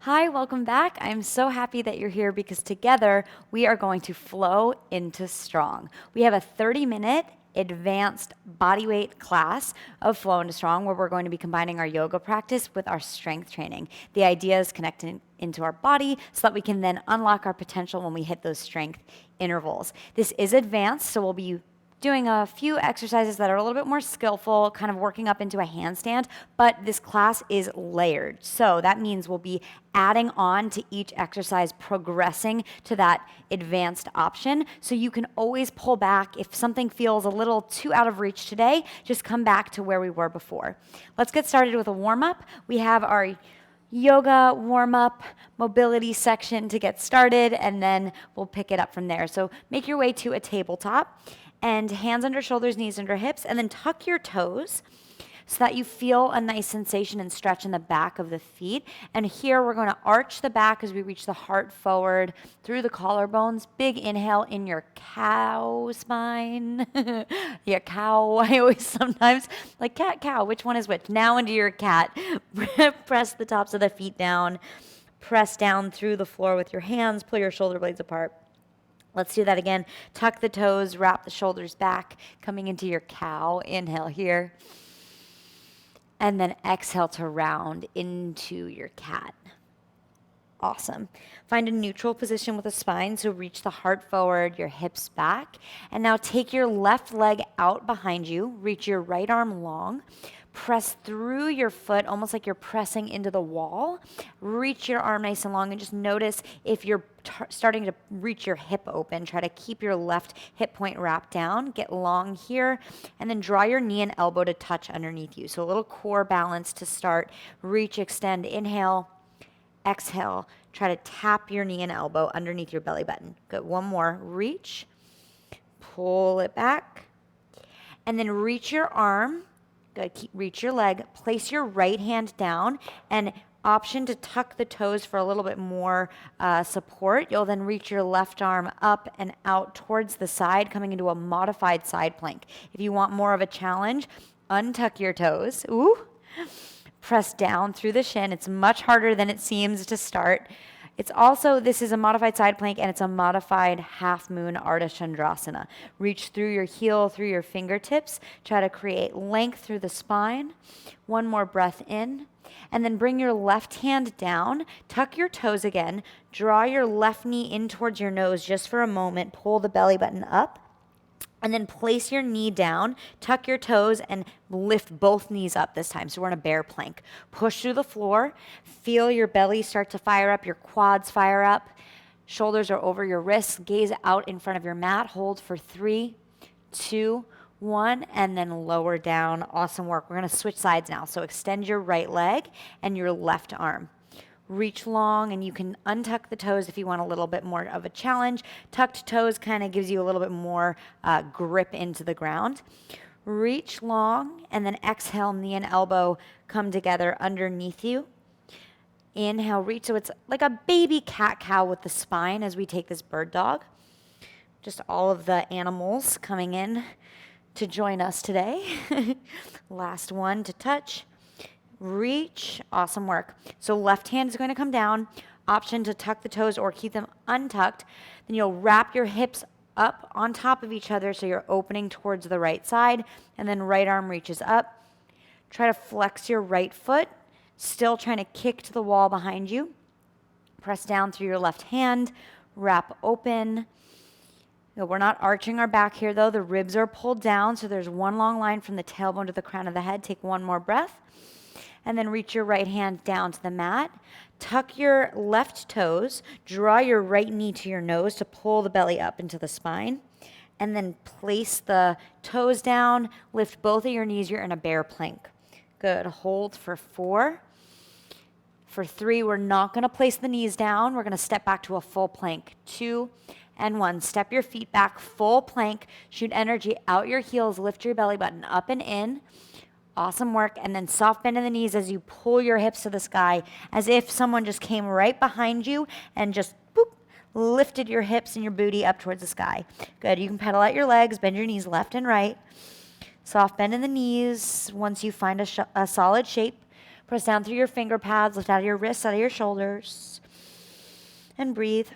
Hi, welcome back. I'm so happy that you're here because together we are going to flow into strong. We have a 30-minute advanced bodyweight class of Flow into Strong where we're going to be combining our yoga practice with our strength training. The idea is connecting into our body so that we can then unlock our potential when we hit those strength intervals. This is advanced, so we'll be doing a few exercises that are a little bit more skillful, kind of working up into a handstand, but this class is layered. So that means we'll be adding on to each exercise, progressing to that advanced option. So you can always pull back. If something feels a little too out of reach today, just come back to where we were before. Let's get started with a warm-up. We have our yoga warm-up mobility section to get started, and then we'll pick it up from there. So make your way to a tabletop and hands under shoulders, knees under hips, and then tuck your toes so that you feel a nice sensation and stretch in the back of the feet. And here we're going to arch the back as we reach the heart forward through the collarbones. Big inhale in your cow spine. Yeah, cow. I always sometimes like cat, cow. Which one is which? Now into your cat. Press the tops of the feet down. Press down through the floor with your hands. Pull your shoulder blades apart. Let's do that again. Tuck the toes, wrap the shoulders back, coming into your cow. Inhale here. And then exhale to round into your cat. Awesome. Find a neutral position with the spine, so reach the heart forward, your hips back. And now take your left leg out behind you, reach your right arm long, press through your foot, almost like you're pressing into the wall. Reach your arm nice and long, and just notice if you're starting to reach your hip open. Try to keep your left hip point wrapped down. Get long here, and then draw your knee and elbow to touch underneath you. So a little core balance to start. Reach, extend, inhale, exhale. Try to tap your knee and elbow underneath your belly button. Good. One more. Reach, pull it back, and then reach your arm. Good. Reach your leg. Place your right hand down, and option to tuck the toes for a little bit more support. You'll then reach your left arm up and out towards the side, coming into a modified side plank. If you want more of a challenge, untuck your toes. Ooh. Press down through the shin. It's much harder than it seems to start. This is a modified side plank, and it's a modified half moon Ardha Chandrasana. Reach through your heel, through your fingertips. Try to create length through the spine. One more breath in. And then bring your left hand down. Tuck your toes again. Draw your left knee in towards your nose just for a moment. Pull the belly button up. And then place your knee down, tuck your toes, and lift both knees up this time. So we're in a bear plank. Push through the floor. Feel your belly start to fire up, your quads fire up. Shoulders are over your wrists. Gaze out in front of your mat. Hold for 3, 2, 1, and then lower down. Awesome work. We're going to switch sides now. So extend your right leg and your left arm. Reach long, and you can untuck the toes if you want a little bit more of a challenge. Tucked toes kind of gives you a little bit more grip into the ground. Reach long, and then exhale, knee and elbow come together underneath you. Inhale, reach. So it's like a baby cat-cow with the spine as we take this bird dog. Just all of the animals coming in to join us today. Last one to touch. Reach. Awesome work. So left hand is going to come down. Option to tuck the toes or keep them untucked. Then you'll wrap your hips up on top of each other so you're opening towards the right side. And then right arm reaches up. Try to flex your right foot. Still trying to kick to the wall behind you. Press down through your left hand. Wrap open. No, we're not arching our back here though. The ribs are pulled down. So there's one long line from the tailbone to the crown of the head. Take one more breath. And then reach your right hand down to the mat. Tuck your left toes. Draw your right knee to your nose to pull the belly up into the spine. And then place the toes down. Lift both of your knees. You're in a bear plank. Good. Hold for 4. For 3, we're not going to place the knees down. We're going to step back to a full plank. 2 and 1. Step your feet back. Full plank. Shoot energy out your heels. Lift your belly button up and in. Awesome work. And then soft bend in the knees as you pull your hips to the sky, as if someone just came right behind you and just boop, lifted your hips and your booty up towards the sky. Good. You can pedal out your legs, bend your knees left and right. Soft bend in the knees. Once you find a solid shape, Press down through your finger pads, lift out of your wrists, out of your shoulders, and breathe.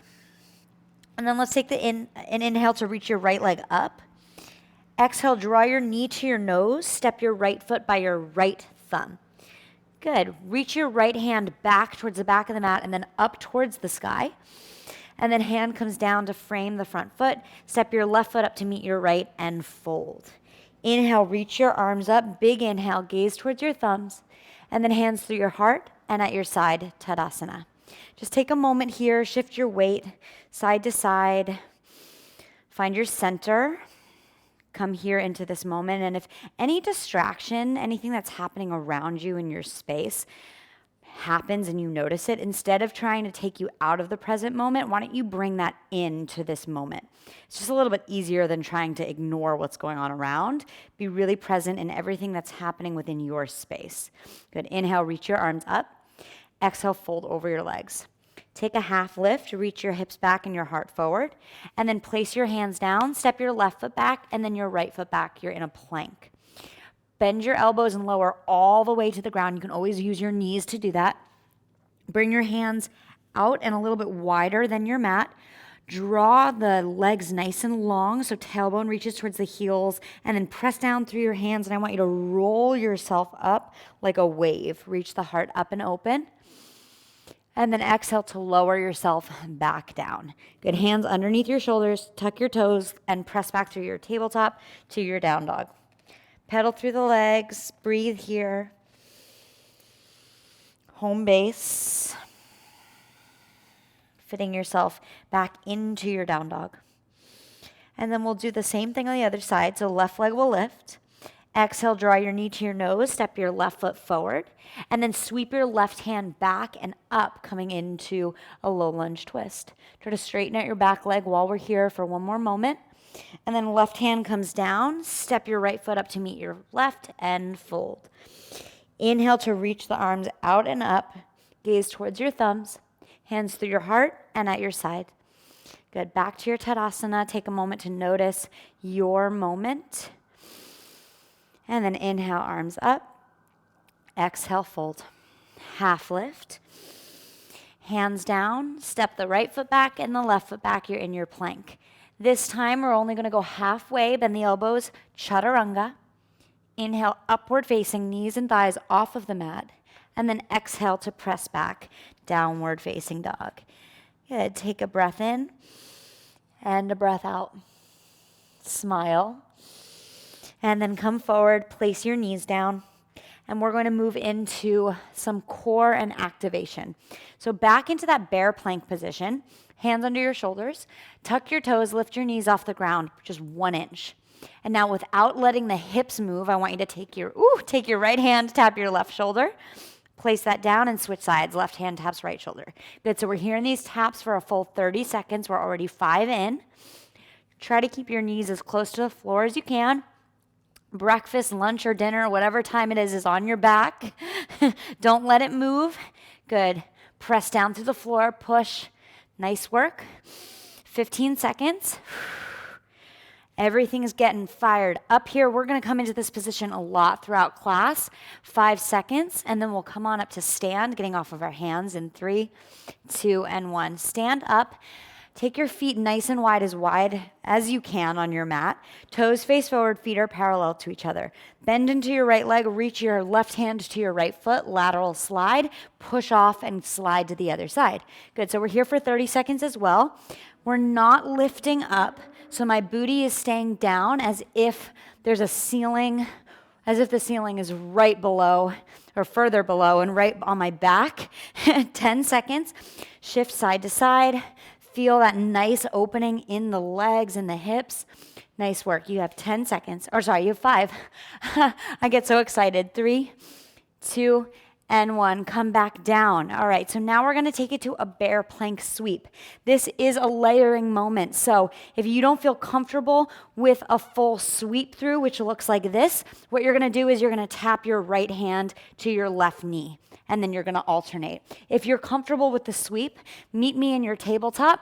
And then let's take an inhale to reach your right leg up. Exhale, draw your knee to your nose, step your right foot by your right thumb. Good. Reach your right hand back towards the back of the mat and then up towards the sky. And then hand comes down to frame the front foot. Step your left foot up to meet your right and fold. Inhale, reach your arms up. Big inhale, gaze towards your thumbs. And then hands through your heart and at your side, Tadasana. Just take a moment here, shift your weight side to side. Find your center. Come here into this moment. And if any distraction, anything that's happening around you in your space happens and you notice it, instead of trying to take you out of the present moment, why don't you bring that into this moment? It's just a little bit easier than trying to ignore what's going on around. Be really present in everything that's happening within your space. Good. Inhale, reach your arms up. Exhale, fold over your legs. Take a half lift, reach your hips back and your heart forward, and then place your hands down, step your left foot back, and then your right foot back. You're in a plank. Bend your elbows and lower all the way to the ground. You can always use your knees to do that. Bring your hands out and a little bit wider than your mat. Draw the legs nice and long, so tailbone reaches towards the heels, and then press down through your hands, and I want you to roll yourself up like a wave. Reach the heart up and open. And then exhale to lower yourself back down. Good. Hands underneath your shoulders, tuck your toes, and press back through your tabletop to your down dog. Pedal through the legs, breathe here. Home base. Fitting yourself back into your down dog. And then we'll do the same thing on the other side. So left leg will lift. Exhale, draw your knee to your nose, step your left foot forward, and then sweep your left hand back and up, coming into a low lunge twist. Try to straighten out your back leg while we're here for one more moment. And then left hand comes down, step your right foot up to meet your left, and fold. Inhale to reach the arms out and up, gaze towards your thumbs, hands through your heart and at your side. Good. Back to your Tadasana. Take a moment to notice your moment. And then inhale, arms up. Exhale, fold. Half lift. Hands down. Step the right foot back and the left foot back. You're in your plank. This time, we're only going to go halfway. Bend the elbows. Chaturanga. Inhale, upward facing, knees and thighs off of the mat. And then exhale to press back. Downward facing dog. Good. Take a breath in and a breath out. Smile. And then come forward, place your knees down, and we're going to move into some core and activation. So back into that bear plank position, hands under your shoulders, tuck your toes, lift your knees off the ground, just 1 inch. And now without letting the hips move, I want you to take your right hand, tap your left shoulder, place that down and switch sides. Left hand taps right shoulder. Good, so we're here in these taps for a full 30 seconds. We're already 5 in. Try to keep your knees as close to the floor as you can. Breakfast, lunch, or dinner, whatever time it is on your back. Don't let it move. Good. Press down through the floor, push. Nice work. 15 seconds. Everything is getting fired up here. We're going to come into this position a lot throughout class. 5 seconds, and then we'll come on up to stand, getting off of our hands in 3, 2, and 1. Stand up. Take your feet nice and wide as you can on your mat. Toes face forward, feet are parallel to each other. Bend into your right leg, reach your left hand to your right foot, lateral slide, push off and slide to the other side. Good, so we're here for 30 seconds as well. We're not lifting up, so my booty is staying down as if there's a ceiling, as if the ceiling is right below or further below and right on my back. 10 seconds, shift side to side. Feel that nice opening in the legs and the hips. Nice work. You have 10 seconds. Or sorry, you have 5. I get so excited. 3, 2, and 1. Come back down. All right, so now we're going to take it to a bear plank sweep. This is a layering moment. So if you don't feel comfortable with a full sweep through, which looks like this, what you're going to do is you're going to tap your right hand to your left knee. And then you're going to alternate. If you're comfortable with the sweep, meet me in your tabletop.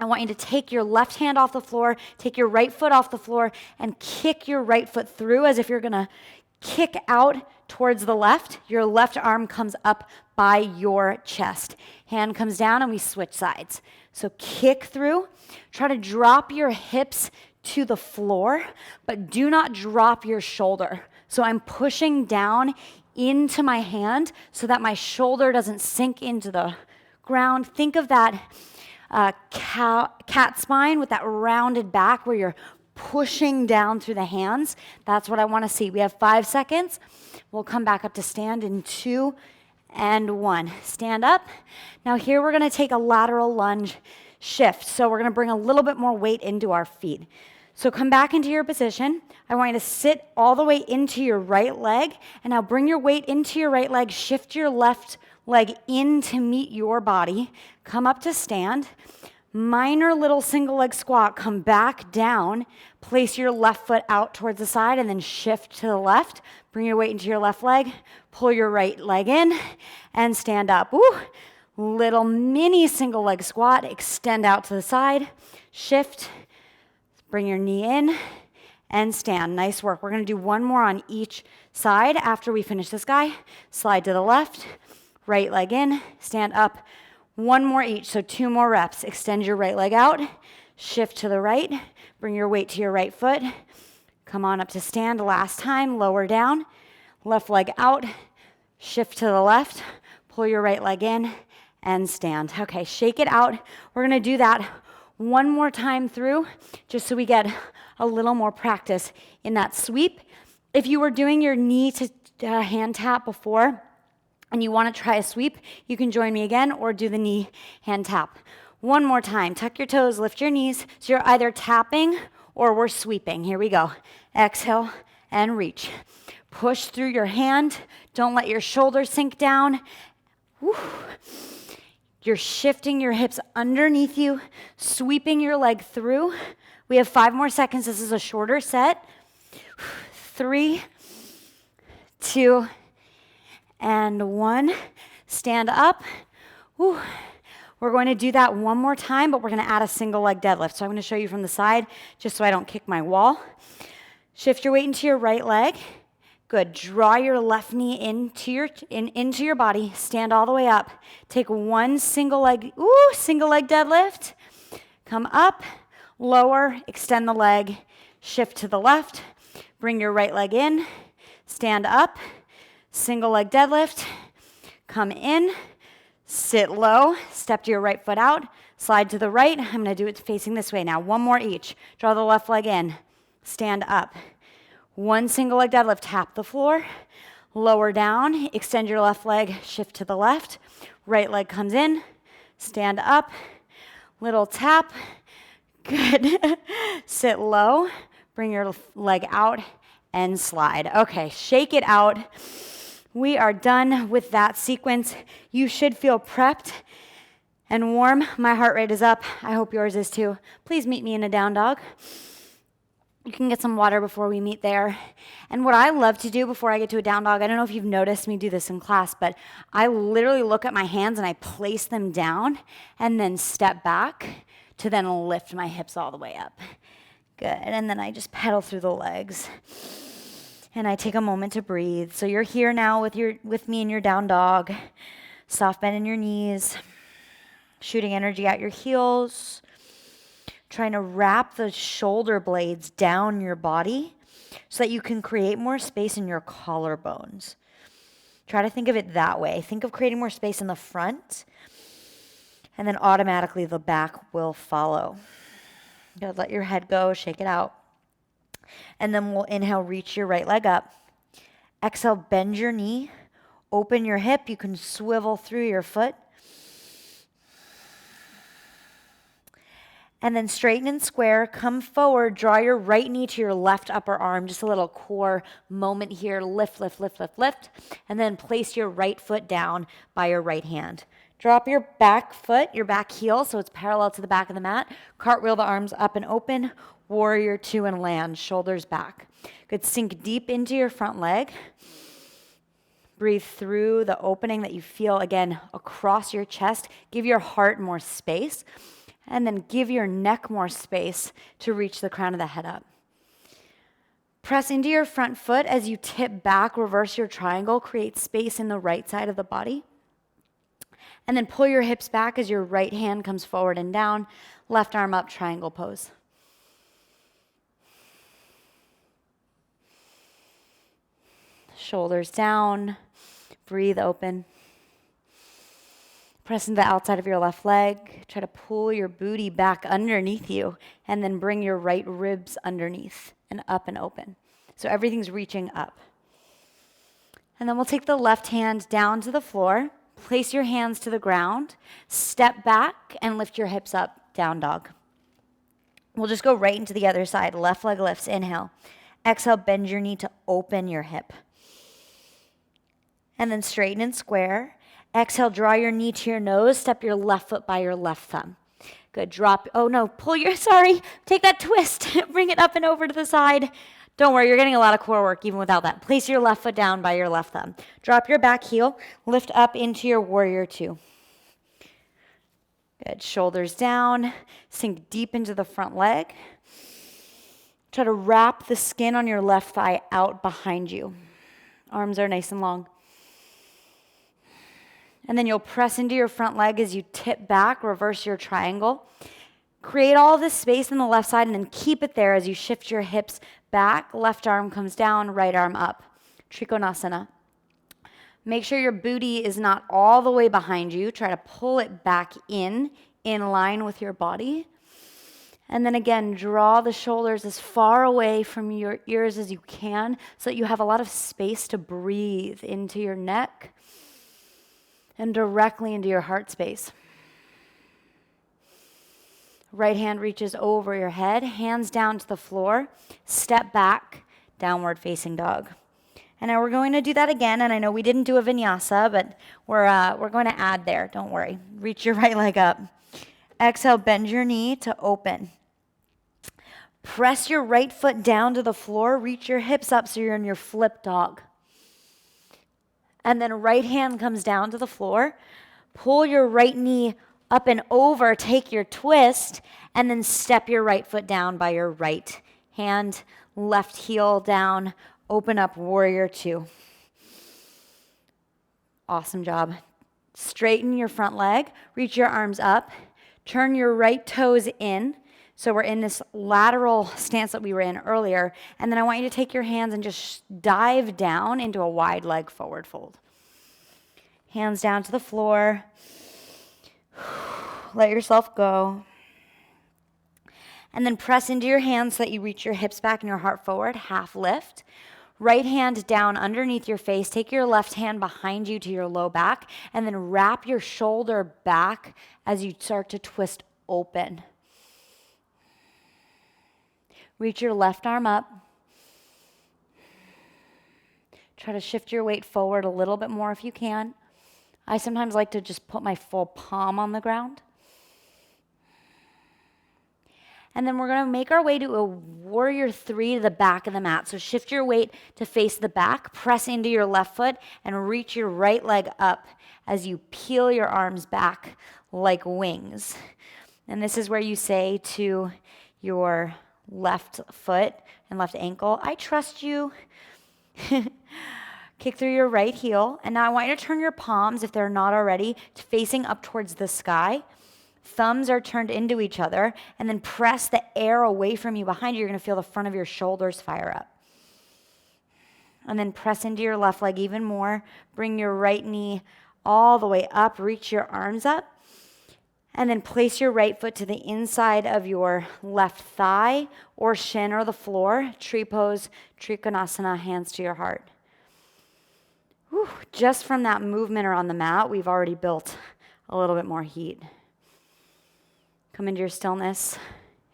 I want you to take your left hand off the floor, take your right foot off the floor, and kick your right foot through as if you're going to kick out towards the left. Your left arm comes up by your chest. Hand comes down and we switch sides. So kick through. Try to drop your hips to the floor, but do not drop your shoulder. So I'm pushing down into my hand so that my shoulder doesn't sink into the ground. Think of that cat spine with that rounded back where you're pushing down through the hands. That's what I want to see. We have 5 seconds. We'll come back up to stand in 2 and 1. Stand up. Now here we're going to take a lateral lunge shift. So we're going to bring a little bit more weight into our feet. So come back into your position. I want you to sit all the way into your right leg. And now bring your weight into your right leg. Shift your left leg in to meet your body. Come up to stand. Minor little single leg squat. Come back down. Place your left foot out towards the side and then shift to the left. Bring your weight into your left leg. Pull your right leg in and stand up. Woo. Little mini single leg squat. Extend out to the side. Shift. Bring your knee in and stand. Nice work. We're going to do one more on each side after we finish this guy. Slide to the left, right leg in, stand up. One more each, so 2 more reps. Extend your right leg out, shift to the right, bring your weight to your right foot. Come on up to stand. Last time, lower down, left leg out, shift to the left, pull your right leg in, and stand. Okay, shake it out. We're going to do that one more time through, just so we get a little more practice in that sweep. If you were doing your knee to hand tap before and you want to try a sweep, you can join me again or do the knee hand tap. One more time. Tuck your toes, lift your knees. So you're either tapping or we're sweeping. Here we go. Exhale and reach. Push through your hand. Don't let your shoulders sink down. Woo. You're shifting your hips underneath you, sweeping your leg through. We have 5 more seconds. This is a shorter set. 3, 2, and 1. Stand up. Whew. We're going to do that one more time, but we're going to add a single leg deadlift. So I'm going to show you from the side, just so I don't kick my wall. Shift your weight into your right leg. Good. Draw your left knee into your body. Stand all the way up. Take one single leg deadlift. Come up, lower, extend the leg, shift to the left. Bring your right leg in. Stand up, single leg deadlift. Come in, sit low, step to your right foot out, slide to the right. I'm going to do it facing this way now. One more each. Draw the left leg in. Stand up. One single leg deadlift, tap the floor, lower down, extend your left leg, shift to the left, right leg comes in, stand up, little tap, good. Sit low, bring your leg out and slide. Okay, shake it out. We are done with that sequence. You should feel prepped and warm. My heart rate is up. I hope yours is too. Please meet me in a down dog. You can get some water before we meet there. And what I love to do before I get to a down dog, I don't know if you've noticed me do this in class, but I literally look at my hands and I place them down and then step back to then lift my hips all the way up. Good. And then I just pedal through the legs. And I take a moment to breathe. So you're here now with me in your down dog. Soft bend in your knees. Shooting energy at your heels. Trying to wrap the shoulder blades down your body so that you can create more space in your collarbones. Try to think of it that way. Think of creating more space in the front, and then automatically the back will follow. Good. Let your head go, shake it out. And then we'll inhale, reach your right leg up. Exhale, bend your knee, open your hip. You can swivel through your foot. And then straighten and square, come forward, draw your right knee to your left upper arm, just a little core moment here, lift, lift, lift, lift, lift, and then place your right foot down by your right hand. Drop your back foot, your back heel, so it's parallel to the back of the mat. Cartwheel the arms up and open, warrior 2 and land, shoulders back. Good, sink deep into your front leg. Breathe through the opening that you feel, again, across your chest. Give your heart more space. And then give your neck more space to reach the crown of the head up. Press into your front foot as you tip back, reverse your triangle, create space in the right side of the body. And then pull your hips back as your right hand comes forward and down, left arm up, triangle pose. Shoulders down, breathe open. Press into the outside of your left leg. Try to pull your booty back underneath you and then bring your right ribs underneath and up and open. So everything's reaching up. And then we'll take the left hand down to the floor. Place your hands to the ground. Step back and lift your hips up, down dog. We'll just go right into the other side. Left leg lifts, inhale. Exhale, bend your knee to open your hip. And then straighten and square. Exhale, draw your knee to your nose. Step your left foot by your left thumb. Good, drop, oh no, take that twist. Bring it up and over to the side. Don't worry, you're getting a lot of core work even without that. Place your left foot down by your left thumb. Drop your back heel, lift up into your warrior two. Good, shoulders down, sink deep into the front leg. Try to wrap the skin on your left thigh out behind you. Arms are nice and long. And then you'll press into your front leg as you tip back, reverse your triangle. Create all this space on the left side and then keep it there as you shift your hips back. Left arm comes down, right arm up. Trikonasana. Make sure your booty is not all the way behind you. Try to pull it back in line with your body. And then again, draw the shoulders as far away from your ears as you can so that you have a lot of space to breathe into your neck and directly into your heart space. Right hand reaches over your head, hands down to the floor, step back, downward facing dog. And now we're going to do that again, and I know we didn't do a vinyasa, but we're going to add there, don't worry. Reach your right leg up. Exhale, bend your knee to open. Press your right foot down to the floor, reach your hips up so you're in your flip dog. And then right hand comes down to the floor. Pull your right knee up and over, take your twist, and then step your right foot down by your right hand. Left heel down, open up, warrior two. Awesome job. Straighten your front leg, reach your arms up, turn your right toes in. So we're in this lateral stance that we were in earlier. And then I want you to take your hands and just dive down into a wide leg forward fold. Hands down to the floor. Let yourself go. And then press into your hands so that you reach your hips back and your heart forward. Half lift. Right hand down underneath your face. Take your left hand behind you to your low back. And then wrap your shoulder back as you start to twist open. Reach your left arm up. Try to shift your weight forward a little bit more if you can. I sometimes like to just put my full palm on the ground. And then we're going to make our way to a warrior three to the back of the mat. So shift your weight to face the back, press into your left foot, and reach your right leg up as you peel your arms back like wings. And this is where you say to your left foot and left ankle, I trust you. Kick through your right heel. And now I want you to turn your palms, if they're not already, to facing up towards the sky. Thumbs are turned into each other. And then press the air away from you behind you. You're going to feel the front of your shoulders fire up. And then press into your left leg even more. Bring your right knee all the way up. Reach your arms up. And then place your right foot to the inside of your left thigh or shin or the floor. Tree pose, Trikonasana, hands to your heart. Whew. Just from that movement around the mat, we've already built a little bit more heat. Come into your stillness.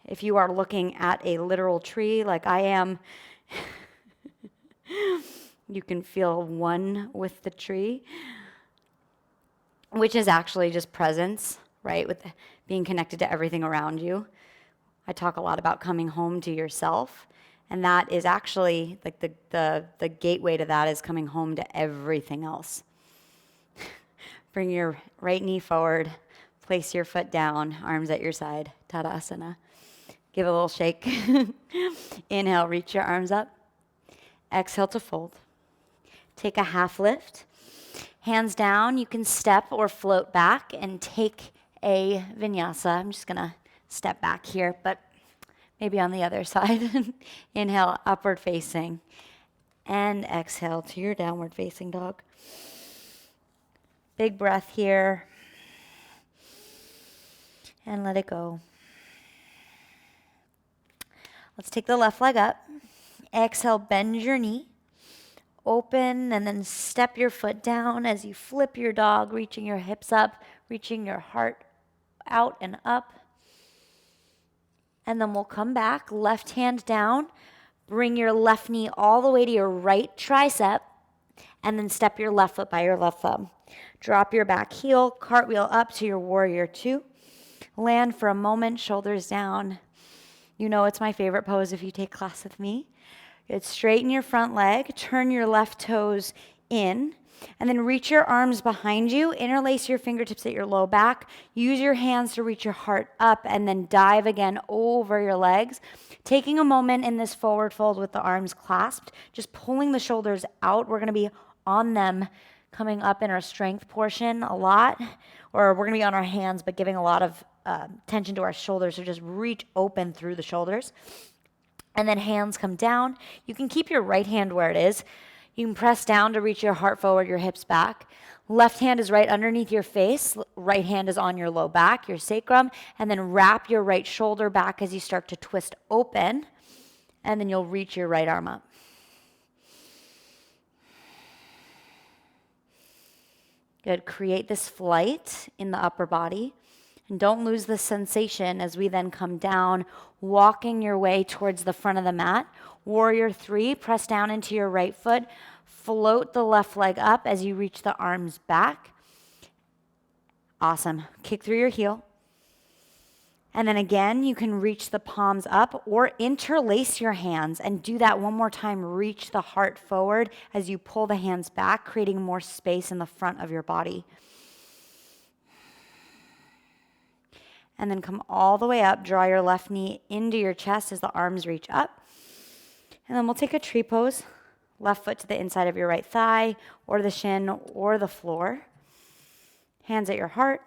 If you are looking at a literal tree like I am, you can feel one with the tree, which is actually just presence. Right, with being connected to everything around you. I talk a lot about coming home to yourself, and that is actually like the gateway to that is coming home to everything else. Bring your right knee forward, place your foot down, arms at your side, Tadasana. Give a little shake. Inhale, reach your arms up. Exhale to fold. Take a half lift. Hands down, you can step or float back and take a vinyasa. I'm just gonna step back here, but maybe on the other side. Inhale, upward facing. And exhale to your downward facing dog. Big breath here. And let it go. Let's take the left leg up. Exhale, bend your knee. Open and then step your foot down as you flip your dog, reaching your hips up, reaching your heart out and up. And then we'll come back, left hand down. Bring your left knee all the way to your right tricep, and then step your left foot by your left thumb. Drop your back heel, cartwheel up to your warrior two. Land for a moment, shoulders down. You know it's my favorite pose if you take class with me. Good, straighten your front leg, turn your left toes in, and then reach your arms behind you, interlace your fingertips at your low back, use your hands to reach your heart up, and then dive again over your legs. Taking a moment in this forward fold with the arms clasped, just pulling the shoulders out. We're gonna be on them coming up in our strength portion a lot, or we're gonna be on our hands, but giving a lot of tension to our shoulders, so just reach open through the shoulders. And then hands come down. You can keep your right hand where it is. You can press down to reach your heart forward, your hips back. Left hand is right underneath your face. Right hand is on your low back, your sacrum. And then wrap your right shoulder back as you start to twist open. And then you'll reach your right arm up. Good. Create this flight in the upper body. And don't lose the sensation as we then come down, walking your way towards the front of the mat. Warrior three, press down into your right foot. Float the left leg up as you reach the arms back. Awesome. Kick through your heel. And then again, you can reach the palms up or interlace your hands and do that one more time. Reach the heart forward as you pull the hands back, creating more space in the front of your body. And then come all the way up, draw your left knee into your chest as the arms reach up. And then we'll take a tree pose, left foot to the inside of your right thigh, or the shin, or the floor. Hands at your heart.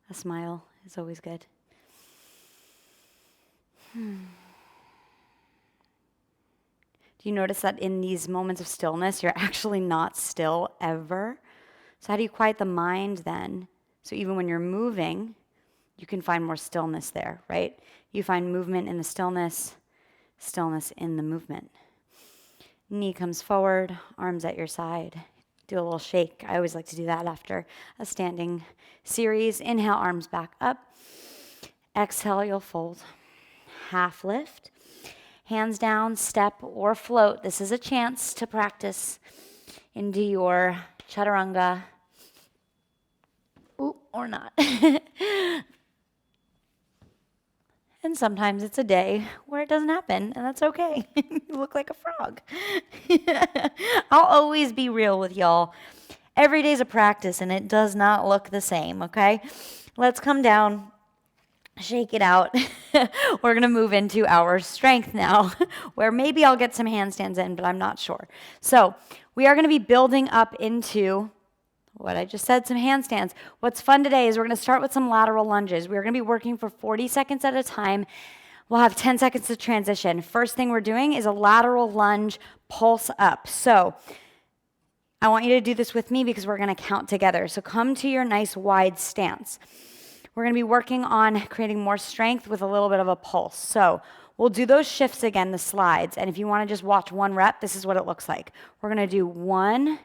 A smile is always good. Do you notice that in these moments of stillness, you're actually not still ever? So how do you quiet the mind then? So even when you're moving, you can find more stillness there, right? You find movement in the stillness, stillness in the movement. Knee comes forward, arms at your side. Do a little shake. I always like to do that after a standing series. Inhale, arms back up. Exhale, you'll fold. Half lift. Hands down, step or float. This is a chance to practice into your chaturanga. Ooh, or not. And sometimes it's a day where it doesn't happen, and that's okay. You look like a frog. I'll always be real with y'all. Every day's a practice, and it does not look the same, okay? Let's come down. Shake it out. We're going to move into our strength now, where maybe I'll get some handstands in, but I'm not sure. So we are going to be building up into what I just said, some handstands. What's fun today is we're going to start with some lateral lunges. We're going to be working for 40 seconds at a time. We'll have 10 seconds to transition. First thing we're doing is a lateral lunge pulse up. So I want you to do this with me because we're going to count together. So come to your nice wide stance. We're going to be working on creating more strength with a little bit of a pulse. So we'll do those shifts again, the slides. And if you want to just watch one rep, this is what it looks like. We're going to do 1,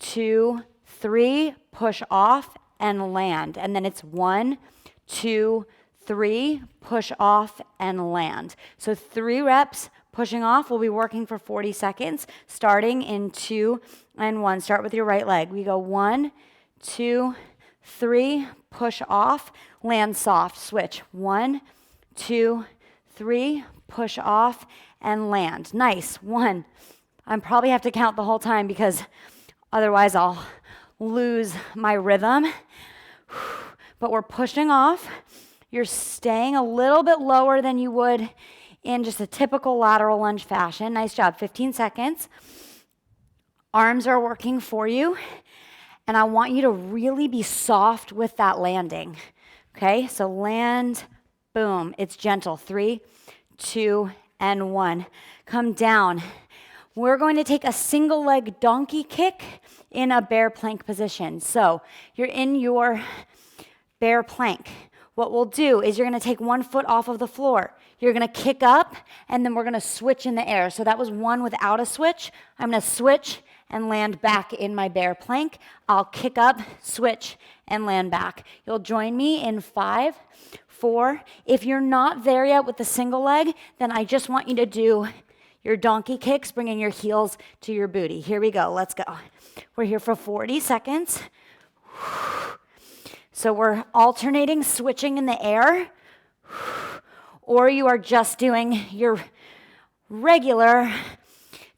2, 3, push off and land. And then it's 1, 2, 3, push off and land. So 3 reps, pushing off. We'll be working for 40 seconds, starting in 2 and 1. Start with your right leg. We go 1, 2, 3, push off, land soft, switch. 1, 2, 3, push off and land. Nice. 1. I probably have to count the whole time because otherwise I'll lose my rhythm. But we're pushing off. You're staying a little bit lower than you would in just a typical lateral lunge fashion. Nice job, 15 seconds. Arms are working for you, and I want you to really be soft with that landing. Okay, so land, boom, it's gentle. 3, 2, and 1. Come down. We're going to take a single leg donkey kick in a bear plank position. So you're in your bear plank. What we'll do is you're going to take one foot off of the floor. You're going to kick up, and then we're going to switch in the air. So that was one without a switch. I'm going to switch and land back in my bear plank. I'll kick up, switch, and land back. You'll join me in 5, 4. If you're not there yet with the single leg, then I just want you to do your donkey kicks, bringing your heels to your booty. Here we go. Let's go. We're here for 40 seconds. So we're alternating, switching in the air, or you are just doing your regular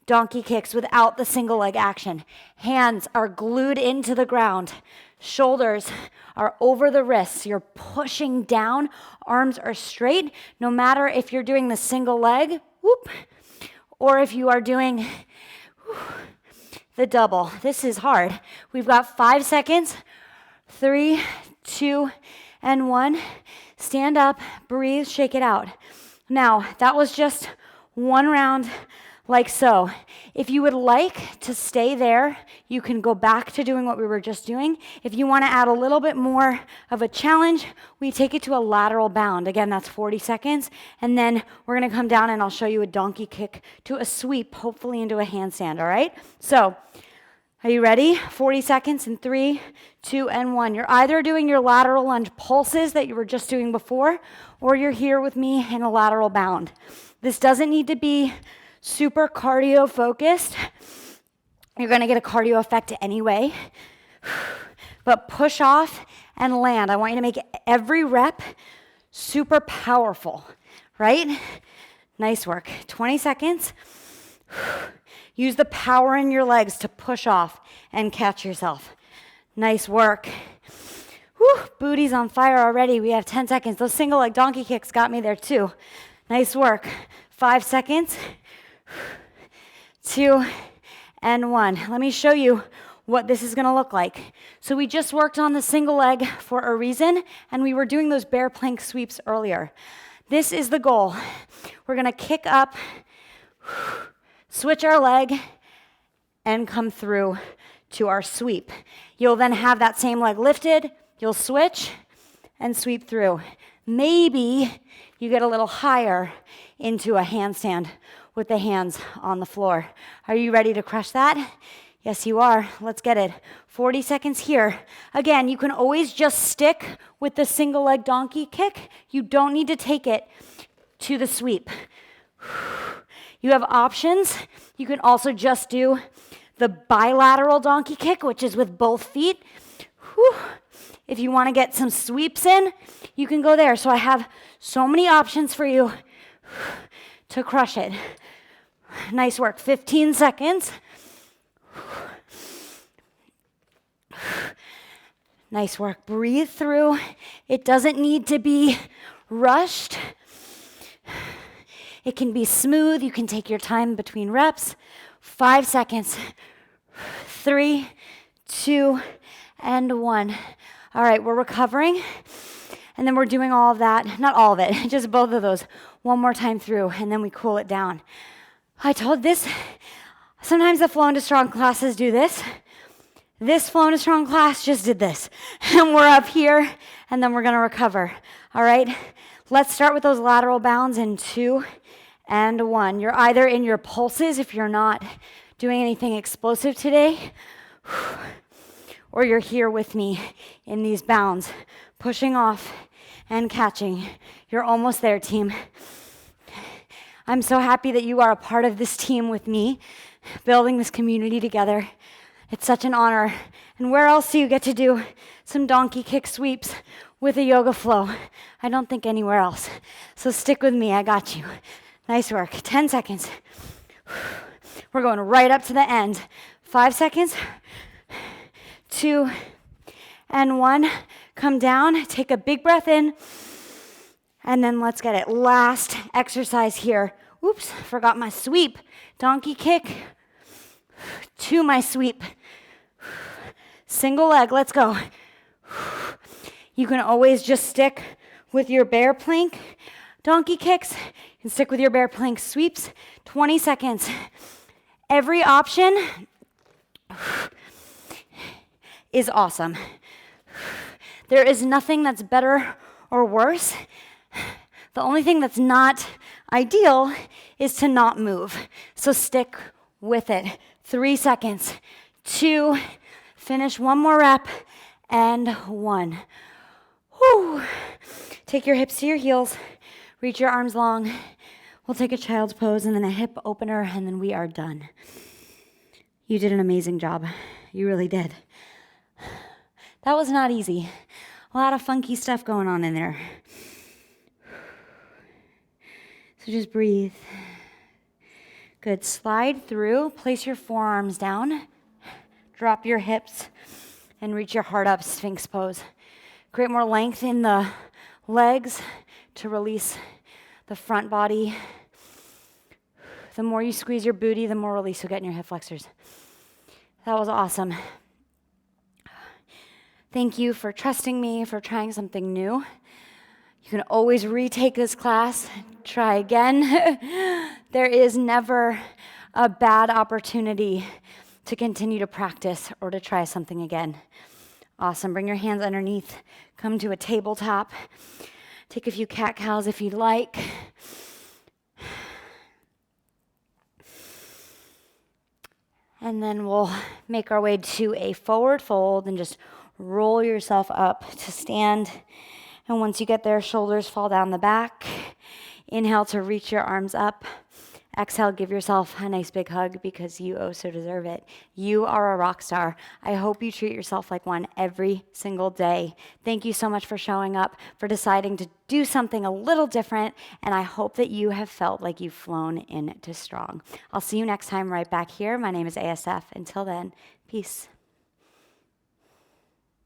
donkey kicks without the single leg action. Hands are glued into the ground. Shoulders are over the wrists. You're pushing down. Arms are straight. No matter if you're doing the single leg, whoop, or if you are doing the double. This is hard. We've got 5 seconds. 3, 2, and 1. Stand up, breathe, shake it out. Now, that was just one round like so. If you would like to stay there, you can go back to doing what we were just doing. If you want to add a little bit more of a challenge, we take it to a lateral bound. Again, that's 40 seconds. And then we're going to come down and I'll show you a donkey kick to a sweep, hopefully into a handstand, all right? So, are you ready? 40 seconds in 3, 2, and 1. You're either doing your lateral lunge pulses that you were just doing before, or you're here with me in a lateral bound. This doesn't need to be super cardio focused. You're going to get a cardio effect anyway. But push off and land. I want you to make every rep super powerful, right? Nice work. 20 seconds. Use the power in your legs to push off and catch yourself. Nice work. Whew, booty's on fire already. We have 10 seconds. Those single leg donkey kicks got me there too. Nice work. 5 seconds. 2, and 1. Let me show you what this is going to look like. So we just worked on the single leg for a reason, and we were doing those bear plank sweeps earlier. This is the goal. We're going to kick up, switch our leg, and come through to our sweep. You'll then have that same leg lifted, you'll switch, and sweep through. Maybe you get a little higher into a handstand with the hands on the floor. Are you ready to crush that? Yes, you are. Let's get it. 40 seconds here. Again, you can always just stick with the single leg donkey kick. You don't need to take it to the sweep. You have options. You can also just do the bilateral donkey kick, which is with both feet. If you want to get some sweeps in, you can go there. So I have so many options for you to crush it. Nice work. 15 seconds. Nice work. Breathe through. It doesn't need to be rushed. It can be smooth. You can take your time between reps. 5 seconds. 3, 2, and 1. All right, we're recovering. And then we're doing all of that. Not all of it, just both of those. One more time through, and then we cool it down. I told this, sometimes the Flow into Strong classes do this. This Flow into Strong class just did this. And we're up here, and then we're going to recover. All right? Let's start with those lateral bounds in 2 and 1. You're either in your pulses if you're not doing anything explosive today, or you're here with me in these bounds, pushing off and catching. You're almost there, team. I'm so happy that you are a part of this team with me, building this community together. It's such an honor. And where else do you get to do some donkey kick sweeps with a yoga flow? I don't think anywhere else. So stick with me, I got you. Nice work. 10 seconds. We're going right up to the end. 5 seconds. 2 and 1. Come down, take a big breath in. And then let's get it. Last exercise here. Oops, forgot my sweep. Donkey kick to my sweep. Single leg, let's go. You can always just stick with your bear plank donkey kicks. You can stick with your bear plank sweeps. 20 seconds. Every option is awesome. There is nothing that's better or worse. The only thing that's not ideal is to not move. So stick with it. 3 seconds. 2, finish one more rep, and 1. Whew. Take your hips to your heels. Reach your arms long. We'll take a child's pose and then a hip opener, and then we are done. You did an amazing job. You really did. That was not easy. A lot of funky stuff going on in there. So just breathe. Good. Slide through. Place your forearms down. Drop your hips and reach your heart up, Sphinx pose. Create more length in the legs to release the front body. The more you squeeze your booty, the more release you'll get in your hip flexors. That was awesome. Thank you for trusting me, for trying something new. You can always retake this class, try again. There is never a bad opportunity to continue to practice or to try something again. Awesome. Bring your hands underneath. Come to a tabletop. Take a few cat-cows if you'd like. And then we'll make our way to a forward fold and just roll yourself up to stand. And once you get there, shoulders fall down the back. Inhale to reach your arms up. Exhale, give yourself a nice big hug because you oh so deserve it. You are a rock star. I hope you treat yourself like one every single day. Thank you so much for showing up, for deciding to do something a little different, and I hope that you have felt like you've flown into strong. I'll see you next time right back here. My name is ASF. Until then, peace.